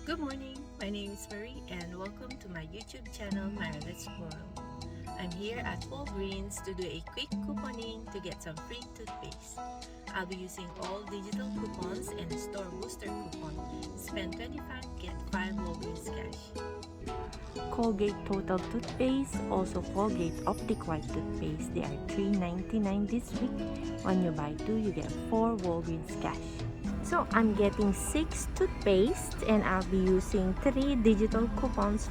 Good morning, my name is Marie and welcome to my YouTube channel Marilet's World. I'm here at Walgreens to do a quick couponing to get some free toothpaste. I'll be using all digital coupons and a store booster coupon. Spend 25, get 5 Walgreens cash. Colgate Total Toothpaste, also Colgate Optic White Toothpaste. They are $3.99 this week. When you buy 2, you get 4 Walgreens cash. So I'm getting 6 toothpaste and I'll be using 3 digital coupons.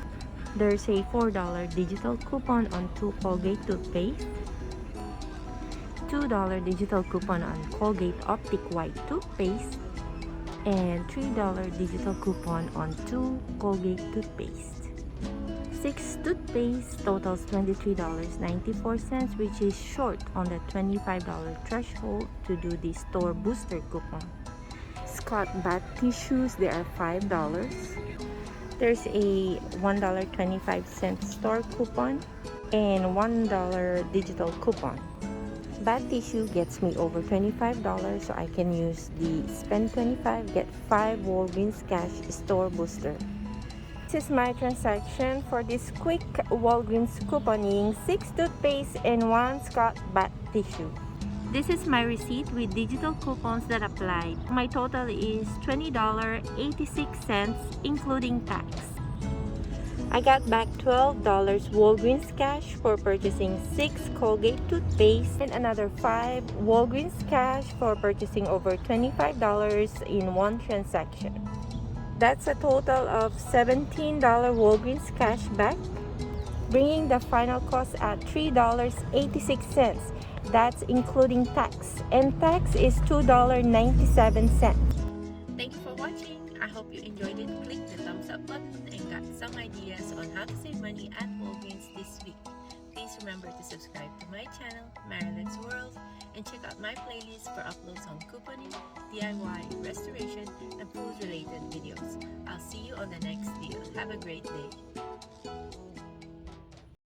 There's a $4 digital coupon on 2 Colgate toothpaste, $2 digital coupon on Colgate Optic White toothpaste, and $3 digital coupon on 2 Colgate toothpaste. 6 toothpaste totals $23.94, which is short on the $25 threshold to do the store booster coupon. Scott bath tissues, they are $5. There's a $1.25 store coupon and $1 digital coupon. Bath tissue gets me over $25, so I can use the spend 25 get 5 Walgreens cash store booster. This is my transaction for this quick Walgreens couponing: 6 toothpaste and 1 Scott bath tissue. This is my receipt with digital coupons that applied. My total is $20.86 including tax. I got back $12 Walgreens cash for purchasing 6 Colgate toothpaste and another 5 Walgreens cash for purchasing over $25 in one transaction. That's a total of $17 Walgreens cash back, bringing the final cost at $3.86. That's including tax, and tax is $2.97. Thank you for watching. I hope you enjoyed it. Click the thumbs up button and got some ideas on how to save money at Walgreens this week. Please remember to subscribe to my channel, Marilet's World, and check out my playlist for uploads on couponing, DIY, restoration, and food-related videos. I'll see you on the next video. Have a great day.